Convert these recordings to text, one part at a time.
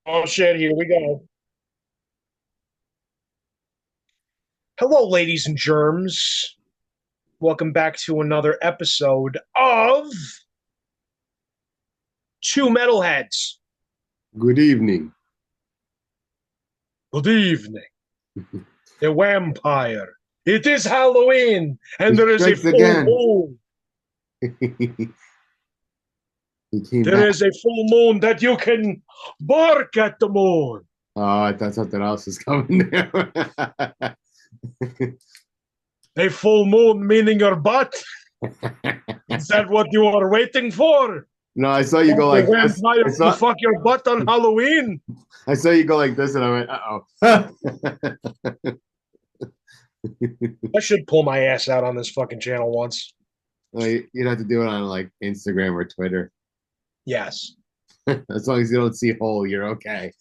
Oh shit, here we go. Hello, ladies and germs. Welcome back to another episode of Two Metalheads. Good evening. Good evening. The vampire. It is Halloween, He and there is a strikes full again. moon. He came There back. is a full moon that you can bark at the moon. Oh, I thought something else was coming there. A full moon meaning your butt. Is that what you are waiting for? No, I saw you For go the like this. vampire to fuck your butt on Halloween? I saw you go like this, and I went, "Uh-oh." I should pull my ass out on this fucking channel once. Like, you'd have to do it on like Instagram or Twitter. Yes. As long as you don't see whole, you're okay.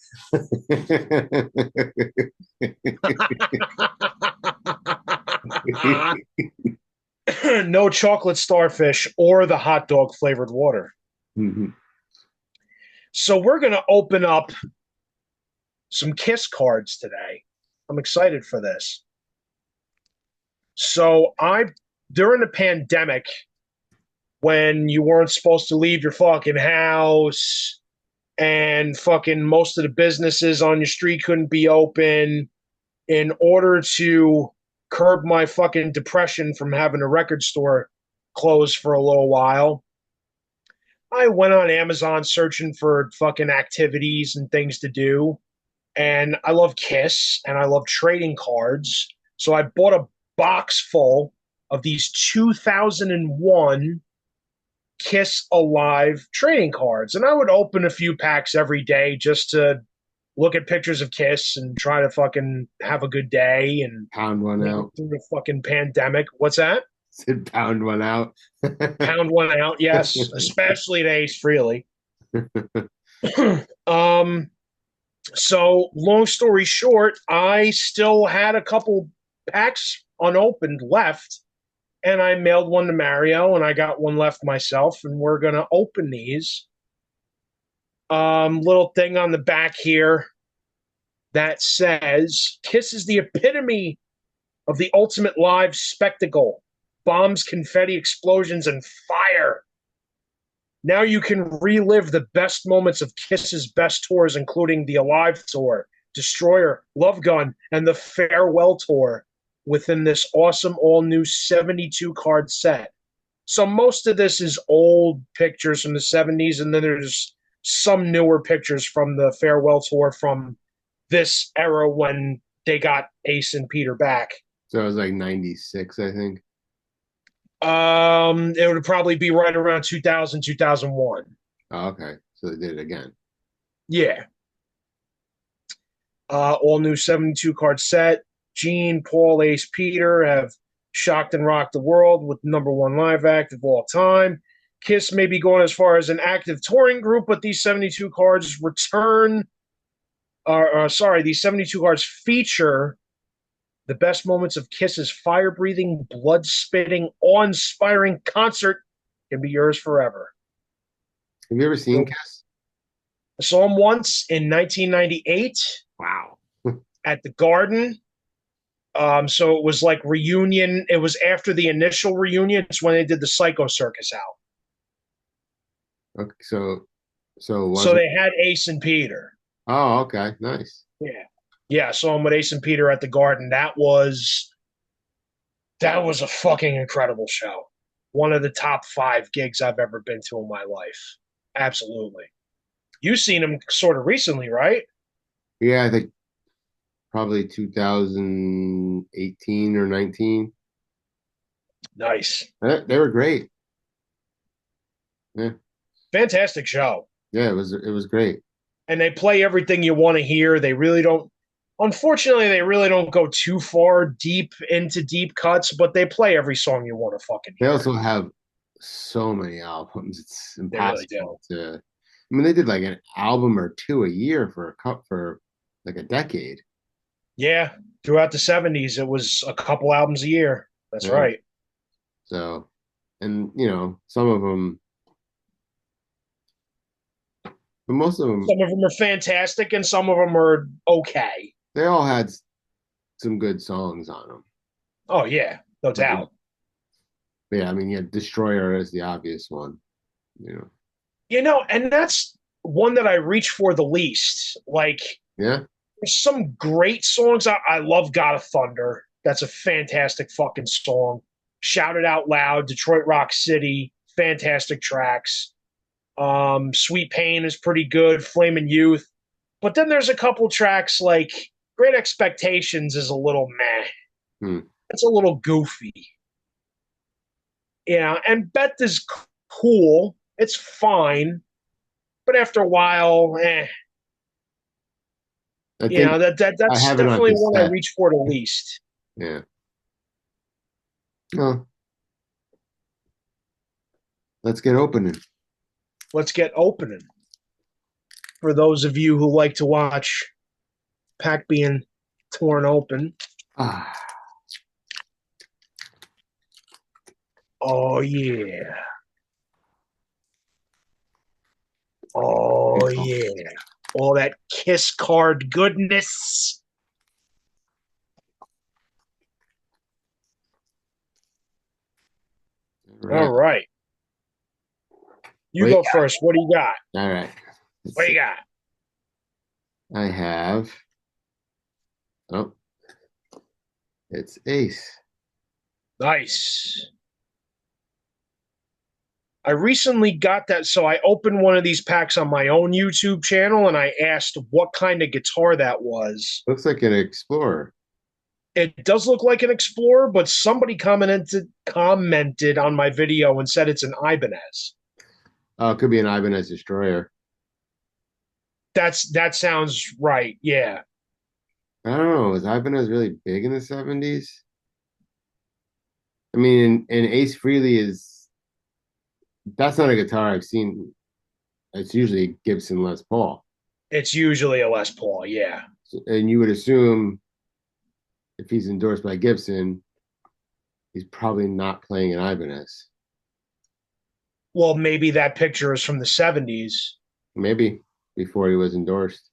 No chocolate starfish or the hot dog flavored water. So we're going to open up some Kiss cards today. I'm excited for this. So during the pandemic, when you weren't supposed to leave your fucking house and fucking most of the businesses on your street couldn't be open, in order to curb my fucking depression from having a record store closed for a little while, I went on Amazon searching for fucking activities and things to do. And I love Kiss and I love trading cards. So I bought a box full of these 2001 Kiss Alive trading cards. And I would open a few packs every day just to look at pictures of Kiss and try to fucking have a good day and Pound one make it out. through the fucking pandemic. What's that? Said pound one out. Pound one out, yes, especially to Ace Frehley. um, so long story short, I still had a couple packs unopened left, and I mailed one to Mario, and I got one left myself, and we're gonna open these. Little thing on the back here that says Kiss is the epitome of the ultimate live spectacle. Bombs, confetti, explosions, and fire. Now you can relive the best moments of Kiss's best tours, including the Alive Tour, Destroyer, Love Gun, and the Farewell Tour within this awesome all new 72 card set. So most of this is old pictures from the 70s, and then there's some newer pictures from the Farewell Tour from this era when they got Ace and Peter back. So it was like 96, I think. It would probably be right around 2000, 2001. Oh, okay. So they did it again. Yeah. All new 72 card set. Gene, Paul, Ace, Peter have shocked and rocked the world with number one live act of all time. Kiss may be going as far as an active touring group, but these 72 cards return. These 72 cards feature the best moments of Kiss's fire breathing, blood spitting, awe inspiring concert can be yours forever. Have you ever seen Kiss? I saw him once in 1998 Wow. at the Garden. So it was like reunion. It was after the initial reunion. It's when they did the Psycho Circus out. Okay, so was So it? they had Ace and Peter. Oh, okay, nice. Yeah, yeah. I saw him with Ace and Peter at the Garden. That was a fucking incredible show. One of the top 5 gigs I've ever been to in my life. Absolutely. You've seen him sort of recently, right? Yeah, I think probably 2018 or 19. Nice. They were great. Yeah, Fantastic show. yeah, it was great. And they play everything you want to hear. They really don't, unfortunately, they really don't go too far deep into deep cuts, but they play every song you want to fucking They hear. also have so many albums. It's They really do. impossible to. I mean, they did like an album or two a year for a cup for like a decade. Yeah. Throughout the 70s, it was a couple albums a year. That's Yeah. right. So, and some of them but most of them, Some of them are fantastic, and some of them are okay. they all had some good songs on them. Oh yeah, no But doubt. yeah, I mean, yeah, Destroyer is the obvious one, you know. And that's one that I reach for the least. Like, Yeah, there's some great songs. I love God of Thunder. That's a fantastic fucking song. Shout It Out Loud, Detroit Rock City, fantastic tracks. Sweet Pain is pretty good. Flamin' Youth. But then there's a couple tracks like Great Expectations is a little meh. hmm. It's a little goofy. And Beth is cool. It's fine. But after a while, I think I that's have it on definitely one I cassette. reach for the least. Yeah. Oh, let's get opening. Let's get opening. For those of you who like to watch pack being torn open. Ah, Oh yeah. Oh yeah. All that Kiss card goodness. all All right. right. You Wait. go first. What do you got? All right. Let's What do see. you got? I have. Oh, it's Ace. Nice. I recently got that. So I opened one of these packs on my own YouTube channel and I asked what kind of guitar that was. Looks like an Explorer. It does look like an Explorer, but somebody commented on my video and said it's an Ibanez. Oh, it could be an Ibanez Destroyer. That sounds right. Yeah. I don't know. Was Ibanez really big in the 70s? I mean, and Ace Frehley is that's not a guitar I've seen. It's usually Gibson Les Paul. It's usually a Les Paul. Yeah. And you would assume if he's endorsed by Gibson, he's probably not playing an Ibanez. Well, maybe that picture is from the 70s. Maybe before he was endorsed.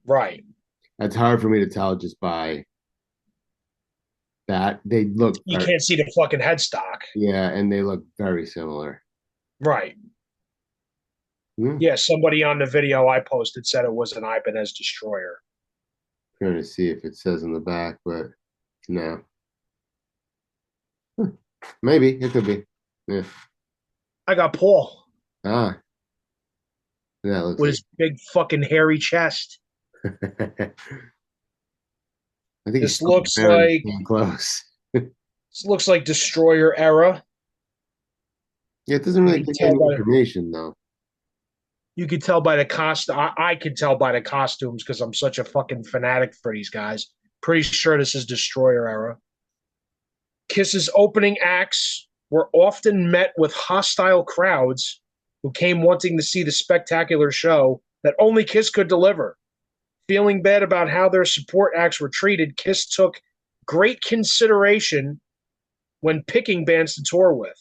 Right. That's hard for me to tell just by that. They look You can't see the fucking headstock. yeah, and they look very similar. Right. Hmm. Yeah, somebody on the video I posted said it was an Ibanez Destroyer. Trying to see if it says in the back, but no. Huh. Maybe it could be. Yeah. I got Paul Ah, that looks with like. his big fucking hairy chest. I think he's This looks like came close. this looks like Destroyer era. Yeah, it doesn't You really can give you tell any by information though. you could tell by the costume. I could tell by the costumes because I'm such a fucking fanatic for these guys. Pretty sure this is Destroyer era. Kiss's opening acts were often met with hostile crowds who came wanting to see the spectacular show that only Kiss could deliver. Feeling bad about how their support acts were treated, Kiss took great consideration when picking bands to tour with.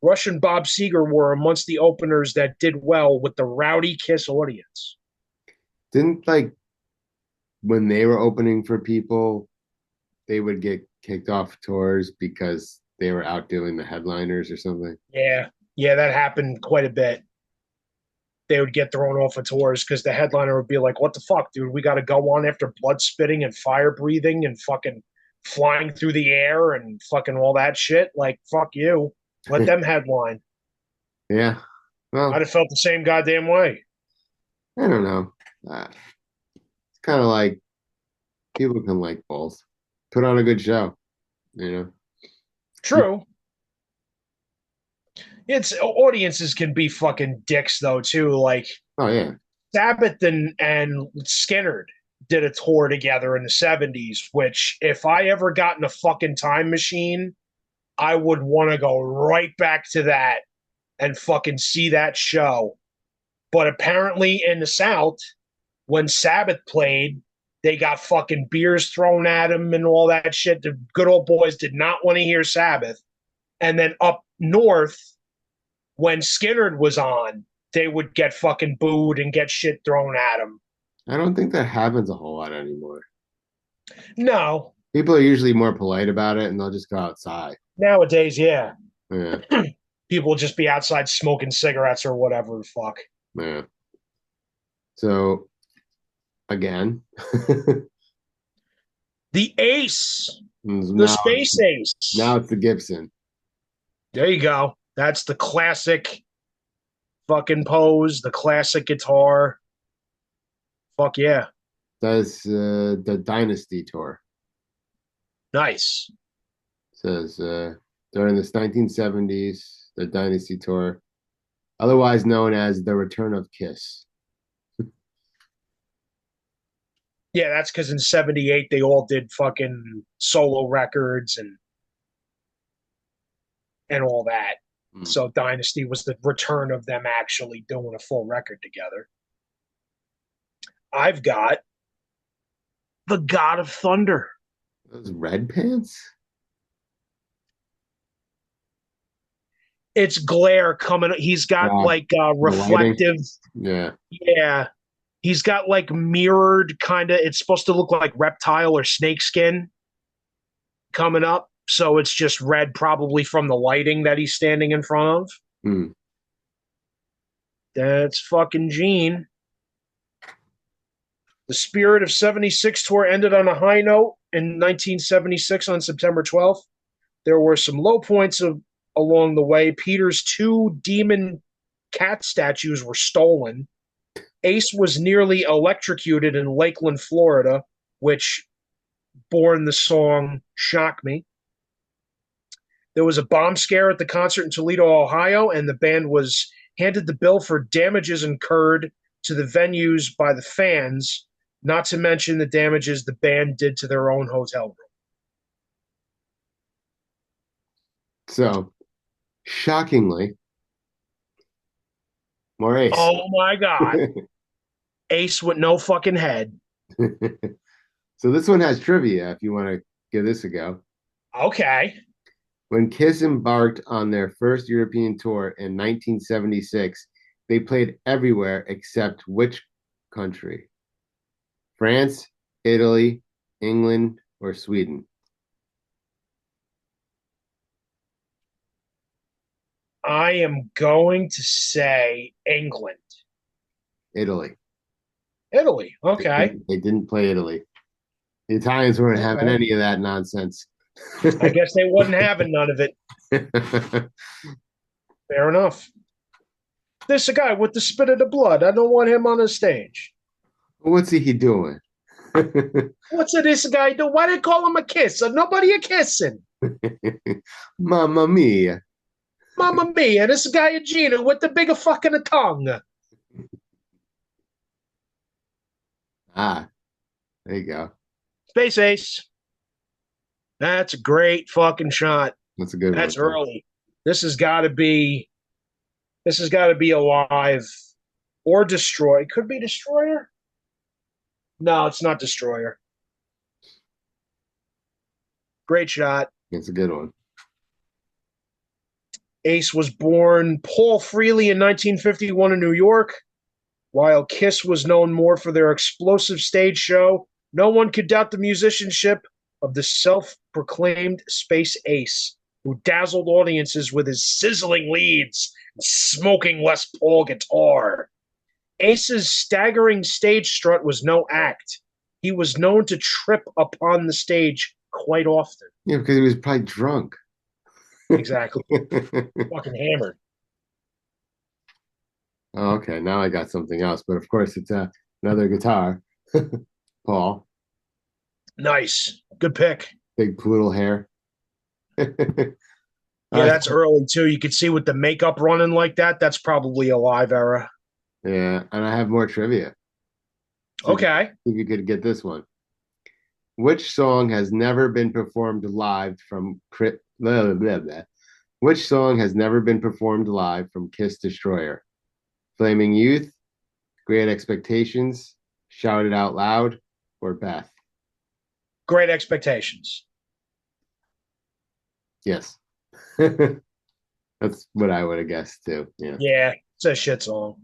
Rush and Bob Seger were amongst the openers that did well with the rowdy Kiss audience. Didn't like when they were opening for people, they would get kicked off tours because they were outdoing the headliners or something. Yeah, that happened quite a bit. They would get thrown off of tours because the headliner would be like, "What the fuck, dude? We got to go on after blood spitting and fire breathing and fucking flying through the air and fucking all that shit. Like, fuck you. Let them headline." Yeah. I'd Well, have felt the same goddamn way. I don't know. It's kind of like people can like both. Put on a good show, you know. True. It's audiences can be fucking dicks though too. Like Oh yeah. Sabbath and Skinner did a tour together in the 70s, which if I ever got in a fucking time machine, I would want to go right back to that and fucking see that show. But apparently in the South, when Sabbath played, they got fucking beers thrown at them and all that shit. The good old boys did not want to hear Sabbath. And then up north, when Skinner was on, they would get fucking booed and get shit thrown at them. I don't think that happens a whole lot anymore. No, People are usually more polite about it and they'll just go outside. nowadays, yeah, Yeah, people will just be outside smoking cigarettes or whatever the fuck. yeah. So again, The Ace, the now Space now Ace. it's the Gibson. There you go. That's the classic fucking pose, the classic guitar. Fuck yeah. Does the Dynasty tour. Nice. Says during this 1970s, the Dynasty tour, otherwise known as the Return of Kiss. Yeah, that's because in '78 they all did fucking solo records and all that. Hmm. So Dynasty was the return of them actually doing a full record together. I've got the God of Thunder. Those red pants? It's glare coming. He's got Yeah, like the lighting. reflective. Yeah. Yeah, he's got like mirrored kind of. It's supposed to look like reptile or snake skin coming up. So it's just red, probably from the lighting that he's standing in front of. Hmm. That's fucking Gene. The Spirit of '76 tour ended on a high note in 1976 on September 12th. There were some low points along the way. Peter's two demon cat statues were stolen. Ace was nearly electrocuted in Lakeland, Florida, which born the song Shock Me. There was a bomb scare at the concert in Toledo, Ohio, and the band was handed the bill for damages incurred to the venues by the fans, not to mention the damages the band did to their own hotel room. So, shockingly, more Ace. Oh my God. Ace with no fucking head. So this one has trivia if you want to give this a go. Okay. When Kiss embarked on their first European tour in 1976, they played everywhere except which country? France, Italy, England, or Sweden? I am going to say England. Italy. Italy. They Okay. didn't, they didn't play Italy. The Italians weren't having Okay. any of that nonsense. I guess they wasn't having none of it. Fair enough. This a guy with the spit of the blood. I don't want him on the stage. What's he doing? What's this guy do? Why they call him a kisser? Nobody a kissing. Mamma mia. Mamma mia, this guy a Gina with the bigger fucking tongue. Ah, there you go. Space Ace. That's a great fucking shot. That's a good That's one. early. This has got to be. This has got to be alive or destroy. Could be destroyer. No, it's not destroyer. Great shot. It's a good one. Ace was born Paul Freely in 1951 in New York. While Kiss was known more for their explosive stage show, no one could doubt the musicianship of the self-proclaimed Space Ace, who dazzled audiences with his sizzling leads and smoking Les Paul guitar. Ace's staggering stage strut was no act. He was known to trip upon the stage quite often. Yeah, because he was probably drunk. Exactly. Fucking hammered. Oh, okay, now I got something else, but of course it's another guitar. Paul, Nice. Good pick. big poodle hair. Yeah, that's early too. You could see with the makeup running like that, that's probably a live era. Yeah, and I have more trivia. So Okay. if you could get this one. Which song has never been performed live from blah, blah, blah, blah. Which song has never been performed live from Kiss Destroyer? Flaming Youth, Great Expectations, Shout It Out Loud, or Beth? Great Expectations. Yes. That's what I would have guessed too. Yeah. Yeah. It's a shit song.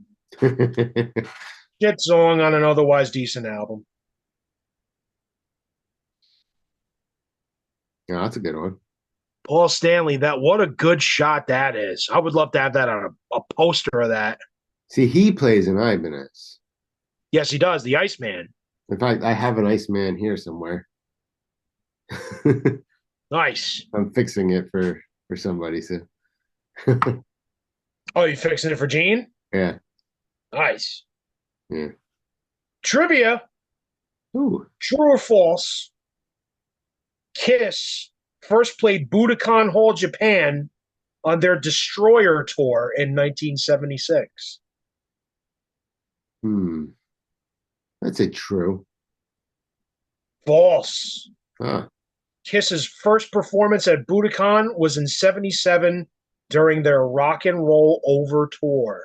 Shit song on an otherwise decent album. Yeah, that's a good one. Paul Stanley, that what a good shot that is. I would love to have that on a poster of that. See, he plays an Ibanez. Yes, he does. The Iceman. In fact, I have an Iceman here somewhere. Nice. I'm fixing it for somebody. So Oh, you fixing it for Gene? yeah, Nice. yeah. Trivia, Ooh, true or false? Kiss first played Budokan Hall, Japan on their Destroyer tour in 1976. hmm. That's a true. False. Huh. Kiss's first performance at Budokan was in 77 during their Rock and Roll Over tour.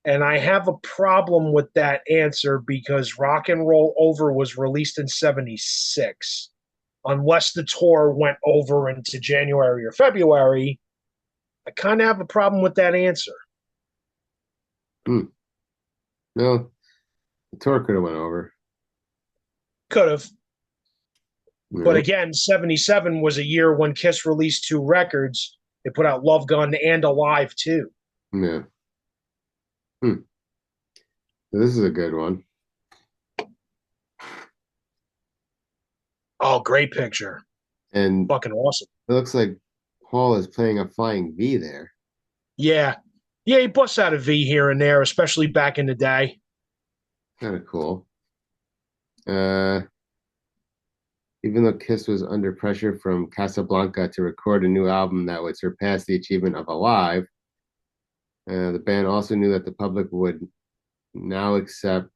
And I have a problem with that answer because Rock and Roll Over was released in 76. Unless the tour went over into January or February, I kind of have a problem with that answer. Hmm. No, the tour could have went over. Could have. But No, again, 77 was a year when Kiss released two records. They put out Love Gun and Alive too. no. Hmm. This is a good one. Oh, great picture. And Fucking awesome. it looks like Paul is playing a flying V there. Yeah. Yeah, he busts out a V here and there, especially back in the day. Kind of cool. Uh, even though Kiss was under pressure from Casablanca to record a new album that would surpass the achievement of Alive, the band also knew that the public now accept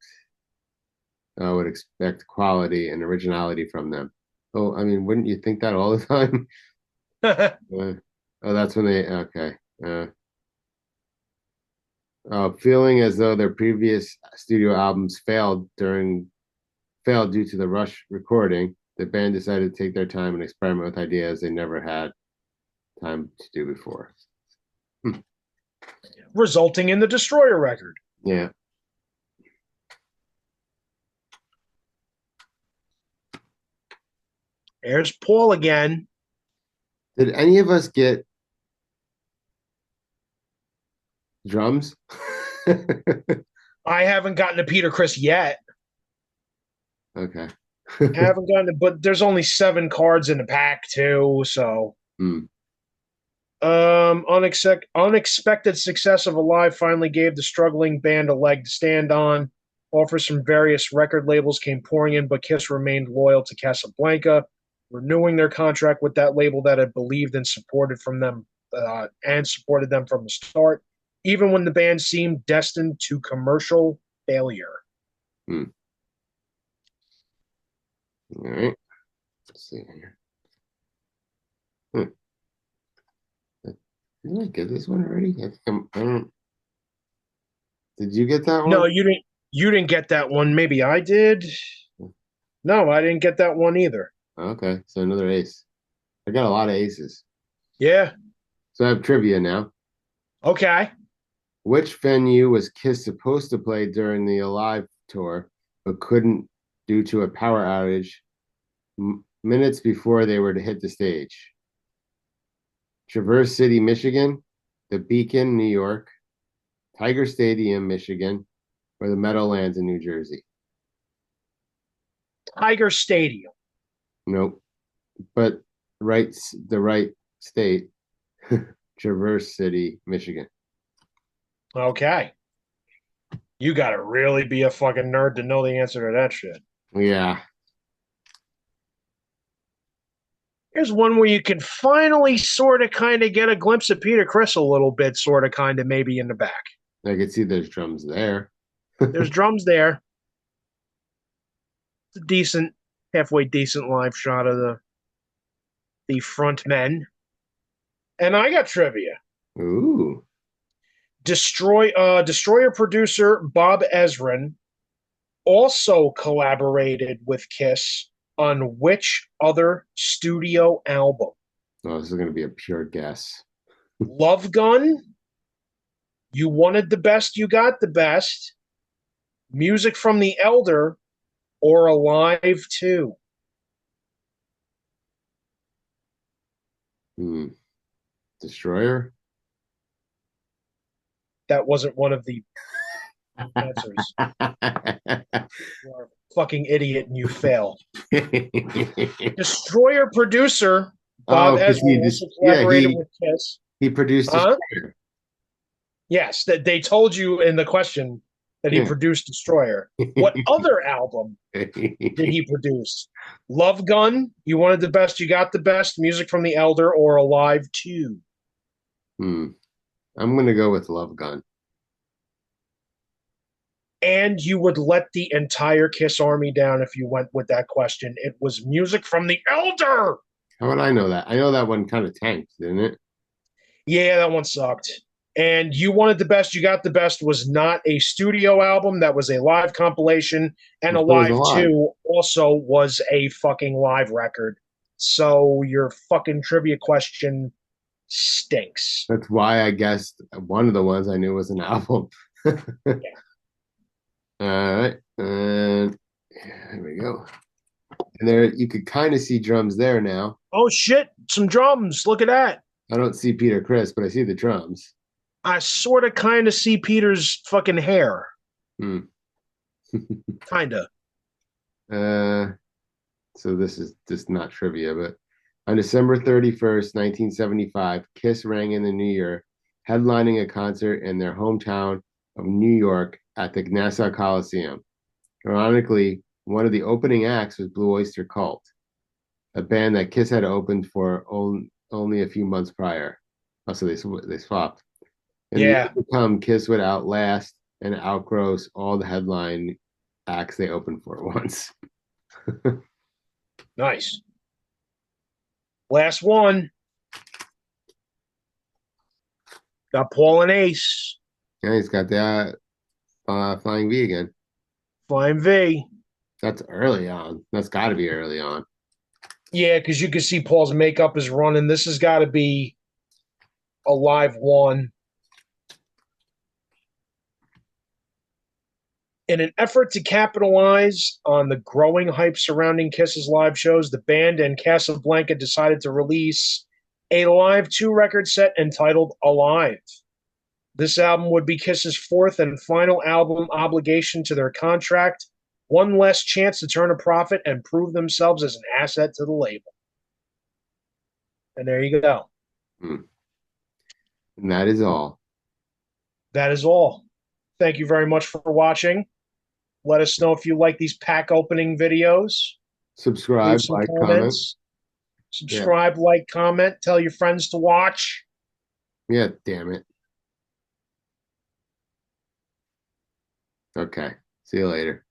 would expect quality and originality from them. Oh, I mean, wouldn't you think that all the time? Uh, oh, that's when they okay. Uh, Feeling as though their previous studio albums failed due to the rush recording, the band decided to take their time and experiment with ideas they never had time to do before. Resulting in the Destroyer record. Yeah. There's Paul again. Did any of us get drums? I haven't gotten to Peter Chris yet. Okay. I haven't gotten to, but there's only 7 cards in the pack too. So, Hmm. unexpected success of Alive finally gave the struggling band a leg to stand on. Offers from various record labels came pouring in, but Kiss remained loyal to Casablanca, renewing their contract with that label that had believed and supported them from the start, even when the band seemed destined to commercial failure. Hmm. All right. Let's see here. Hmm. Didn't I get this one already? I don't. Did you get that No, one? you didn't. You didn't get that one. Maybe I did. No, I didn't get that one either. Okay, so another ace. I got a lot of aces. Yeah. So I have trivia now. Okay. Which venue was Kiss supposed to play during the Alive tour, but couldn't due to a power outage minutes before they were to hit the stage? Traverse City, Michigan, the Beacon, New York, Tiger Stadium, Michigan, or the Meadowlands in New Jersey? Tiger Stadium. Nope. But the right state, Traverse City, Michigan. Okay. You got to really be a fucking nerd to know the answer to that shit. Yeah. Here's one where you can finally sort of kind of get a glimpse of Peter Chris a little bit, sort of kind of maybe in the back. I could see there's drums there. There's drums there. It's a decent, halfway decent live shot of the front men. And I got trivia. Ooh. Destroyer producer Bob Ezrin also collaborated with Kiss on which other studio album? Oh, this is going to be a pure guess. Love Gun, You wanted the best, you got the best. Music from the Elder or Alive 2? Hmm. Destroyer. That wasn't one of the answers. You are a fucking idiot and you fail. Destroyer producer Bob Oh, because Ezrin he also just collaborated with Kiss. he produced Huh? Destroyer. Yes, that they told you in the question that he Yeah. produced Destroyer. What other album did he produce? Love Gun, You Wanted the Best, You Got the Best, Music from the Elder, or Alive 2? Hmm. I'm gonna go with Love Gun. And you would let the entire Kiss Army down if you went with that question. It was Music from the Elder. How would I know that? I know that one kind of tanked, didn't it? Yeah, that one sucked. And You Wanted the Best, You Got the Best was not a studio album. That was a live compilation. And Well, so was Alive Alive. 2 also was a fucking live record. So your fucking trivia question stinks. That's why I guessed one of the ones I knew was an album. Yeah. All right, and there we go. And there you could kind of see drums there now. Oh shit, some drums. Look at that. I don't see Peter Chris, but I see the drums. I sort of kind of see Peter's fucking hair. Hmm. Kinda. Uh, so this is just not trivia, but on December 31st, 1975, Kiss rang in the New Year, headlining a concert in their hometown of New York at the Nassau Coliseum. Ironically, one of the opening acts was Blue Oyster Cult, a band that Kiss had opened for only a few months prior. Oh, so they swapped. In the Yeah. years to come, Kiss would outlast and outgross all the headline acts they opened for at once. Nice. Last one. Got Paul and Ace. Yeah, he's got that Flying V again. Flying V. That's early on. That's got to be early on. Yeah, because you can see Paul's makeup is running. This has got to be a live one. In an effort to capitalize on the growing hype surrounding Kiss's live shows, the band and Casablanca decided to release a live 2 record set entitled Alive. This album would be Kiss's fourth and final album obligation to their contract, one less chance to turn a profit and prove themselves as an asset to the label. And there you go. Hmm. And that is all. That is all. Thank you very much for watching. Let us know if you like these pack opening videos. Leave Subscribe, some like, comment. comments. Yeah. Subscribe, like, comment. Tell your friends to watch. Yeah, damn it. Okay. See you later.